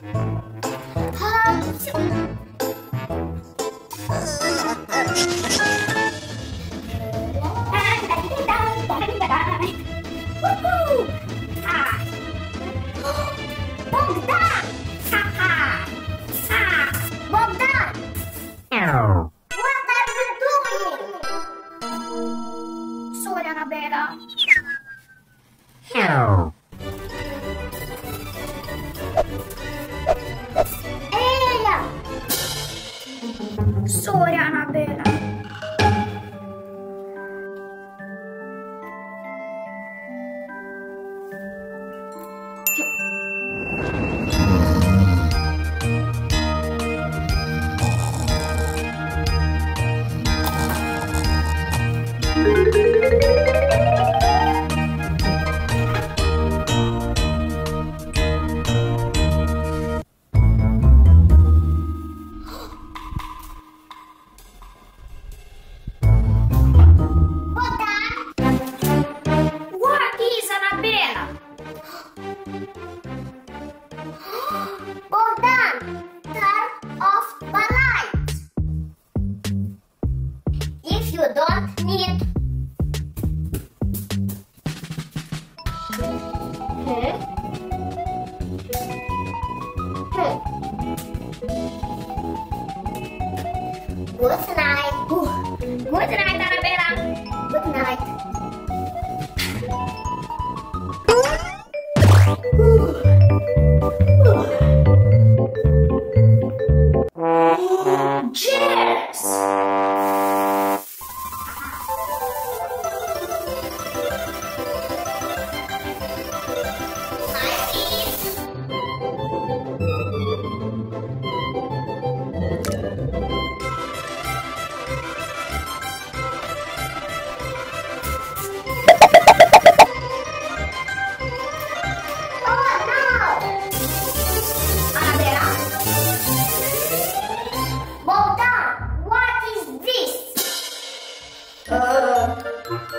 Bogdan! Bogdan! What are you doing? Sorry, Anabella. Eia! Sorry, Anabella. Bogdan, turn off the lights. If you don't need. Good night. Good night, Anabella. Good night. Cheers!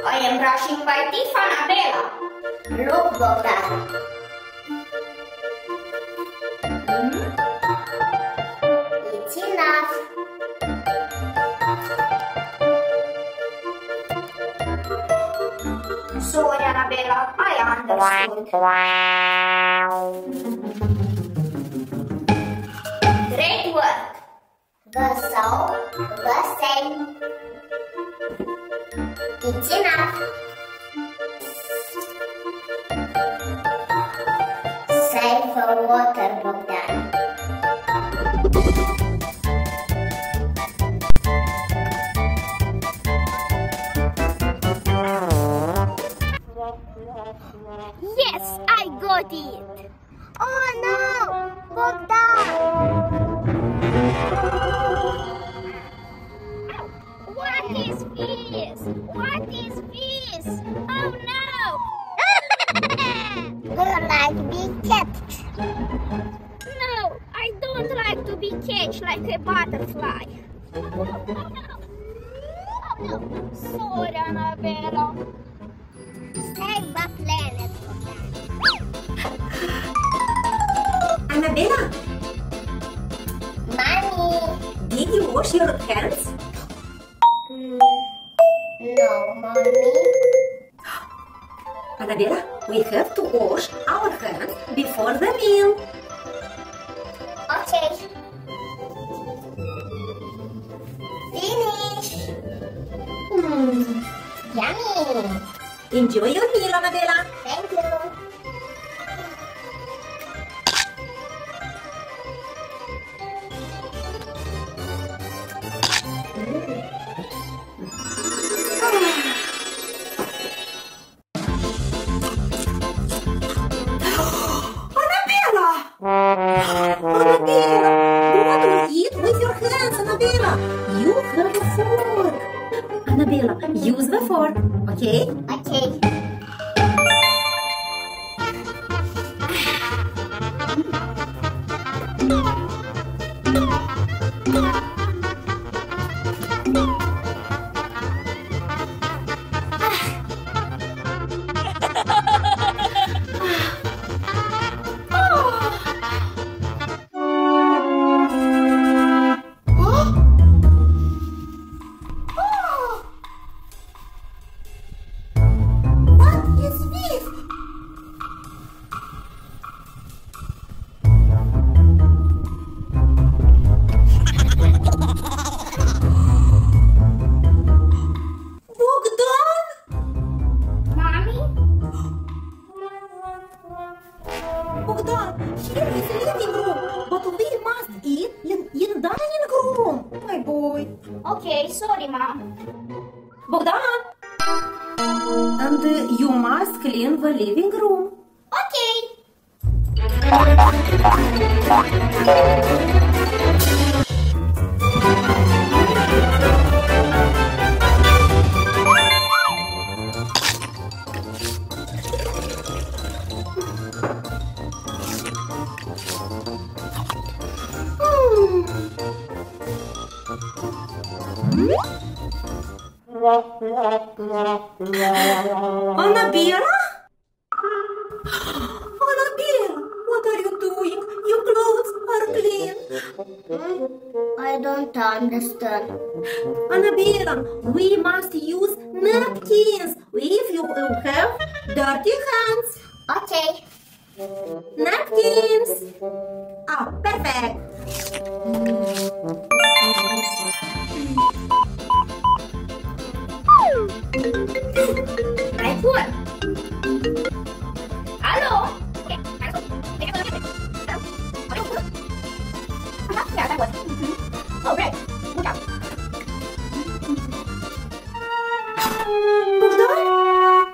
I am brushing my teeth, Anabella. Look, Bogdan. It's enough. Sorry, Anabella. I understood. Great work. The same. It's enough. Save the water, Bogdan. Yes, I got it. Oh no, Bogdan. What is this? What is this? Oh no! Do you like being catched? No, I don't like to be catched like a butterfly. Oh no! Sorry, Anabella. Save the planet, Anabella, Mommy. did you wash your hands? No, Mommy. Anabella, we have to wash our hands before the meal. Okay. Finish. Yummy. Enjoy your meal, Anabella. Thank you. You have a fork. Anabella, use the fork, okay? Okay. Okay, sorry, Mom. Bogdan! And you must clean the living room. Okay. Anabella? Anabella, what are you doing? Your clothes are clean. I don't understand. Anabella, we must use napkins if you have dirty hands. Okay. Napkins. Ah, perfect. I put. Hello. Oh, great. Good job. Bogdan?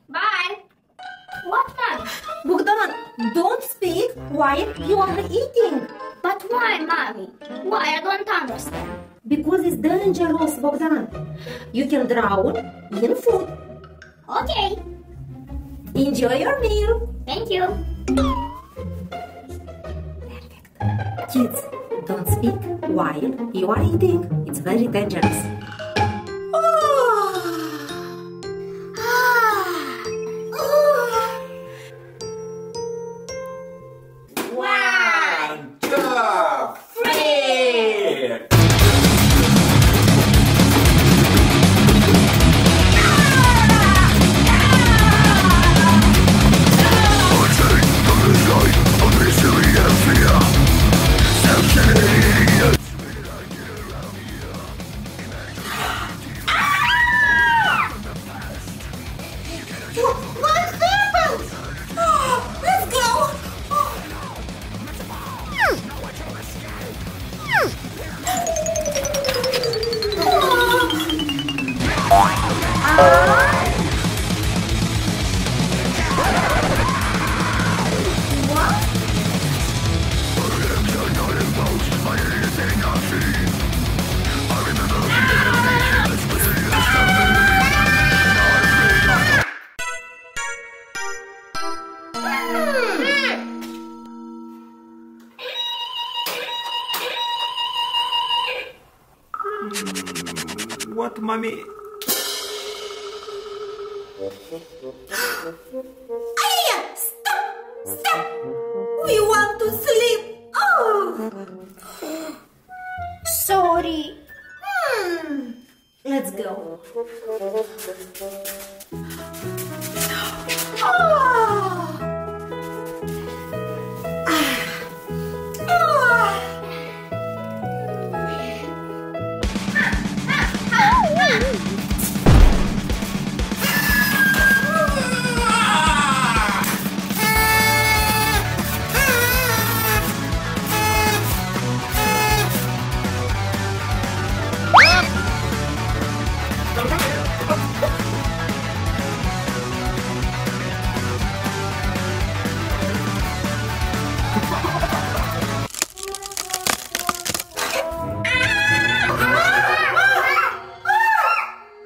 Bye. What, Mom? Bogdan, don't speak while you are eating. But why, Mommy? Why? I don't understand. Because it's dangerous, Bogdan. You can drown in food. Okay. Enjoy your meal. Thank you. Kids, don't speak while you are eating. It's very dangerous. One, two, three. What happened? Let's go. What, mommy? Aya, stop! Stop! We want to sleep. Oh. Sorry. Let's go.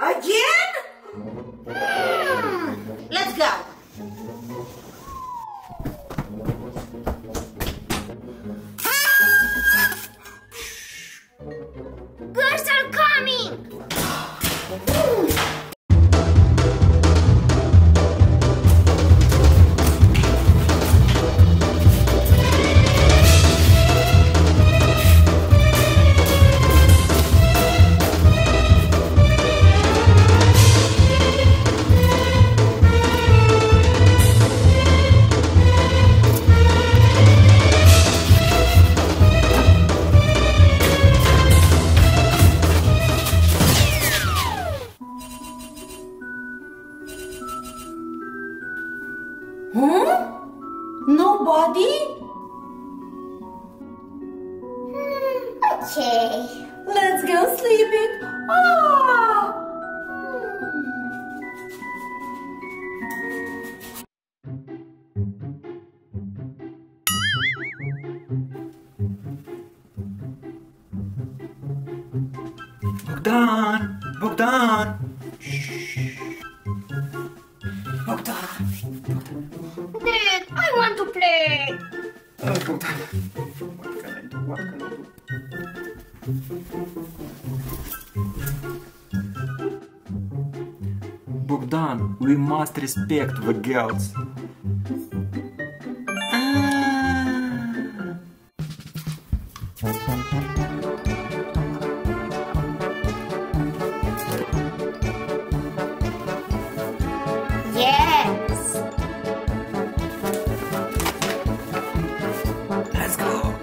Again? Let's go. Girls are coming. Huh? Nobody? Okay. Let's go sleeping. Ah! Bogdan! Bogdan! Shh. Bogdan! Dad, I want to play. Oh, Bogdan. What can I do? What can I do? Bogdan, we must respect the girls. Yes. Let's go.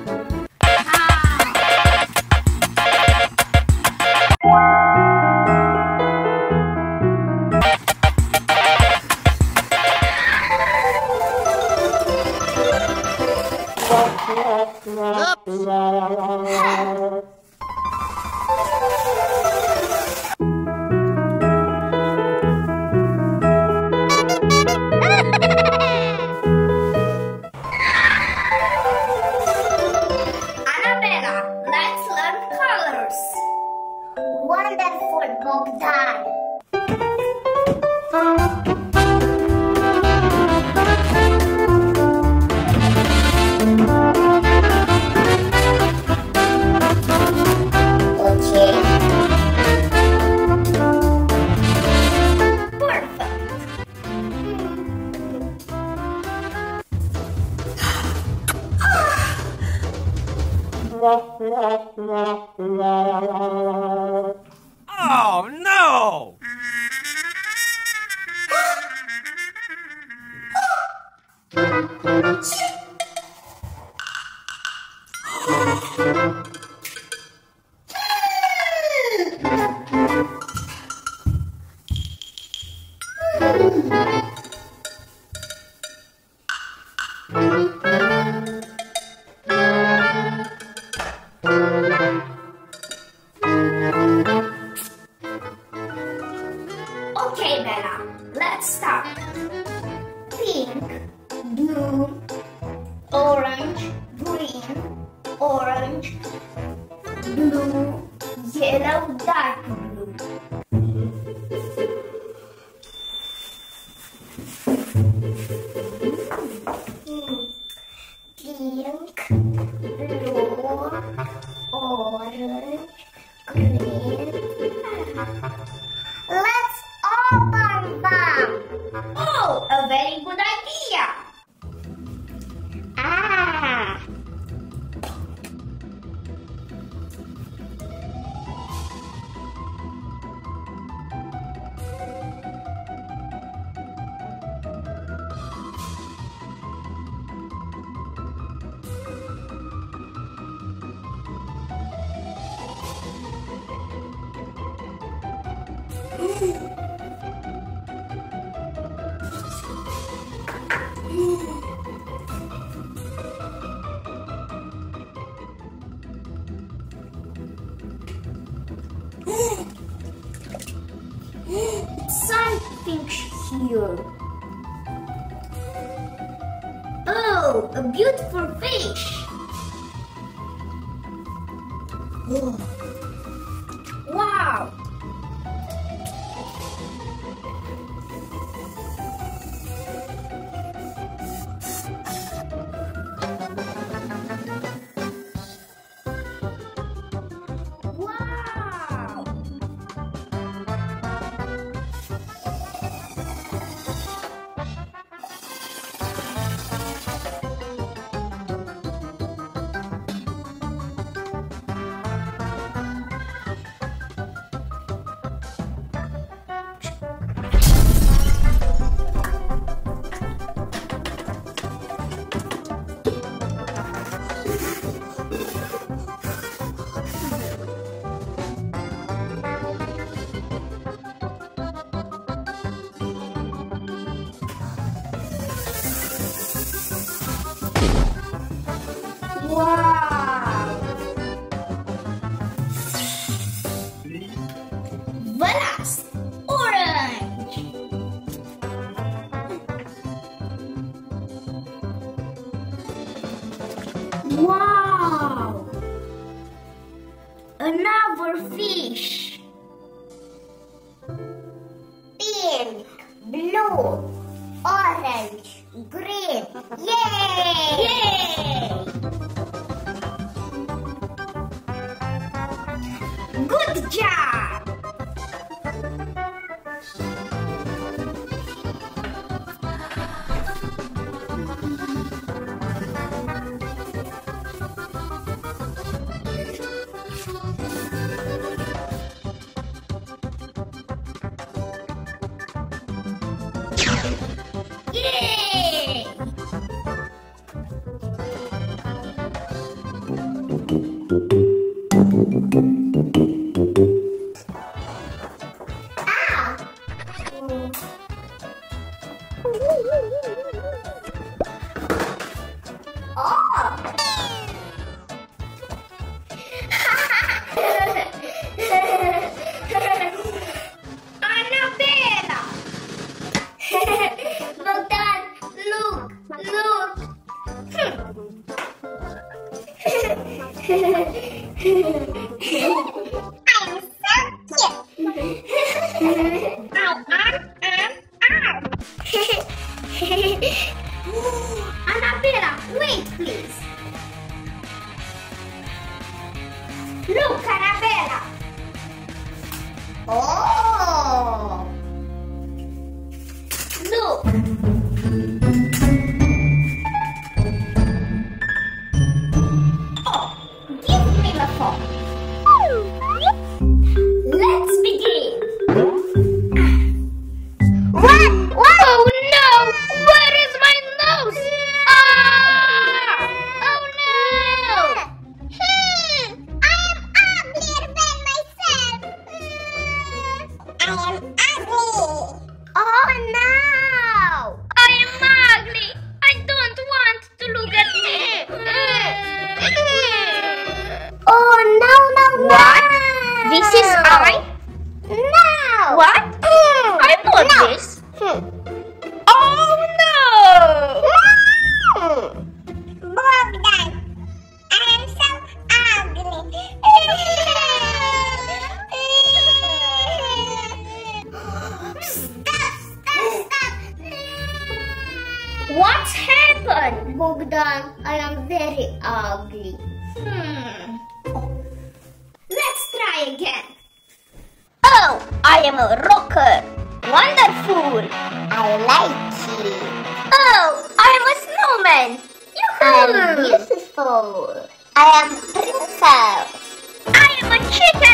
Anabella, let's learn colors. Wonderful, Bogdan. Okay. Oh no! Okay, Bella, let's start. Pink, blue, orange, green, orange, blue, yellow, dark blue. Pink, blue, orange, green. Let's open them. Oh, a very good idea. Ah. Something here. Oh, a beautiful fish. Oh. Wow. Wow. colorful fish. Pink, blue, orange, green. Yay! Yay! Good job! Yay! Anabella! Bogdan, look! I'm so cute! Anabella, wait please! Look, Anabella! Oh! Look! Oh, give me the phone. Let's begin. What? Oh no! Where is my nose? Ah! Oh no! I am uglier than myself. I am ugly. Oh no! I am ugly. I don't want to look at me. Oh no! What? This is I? No! What? I want this. Oh no! Bogdan, I am so ugly. Stop! What's happened? Bogdan, I am very ugly. Let's try again. Oh, I am a rocker. Wonderful. I like it. Oh, I am a snowman. I'm beautiful. I am princess. I am a chicken.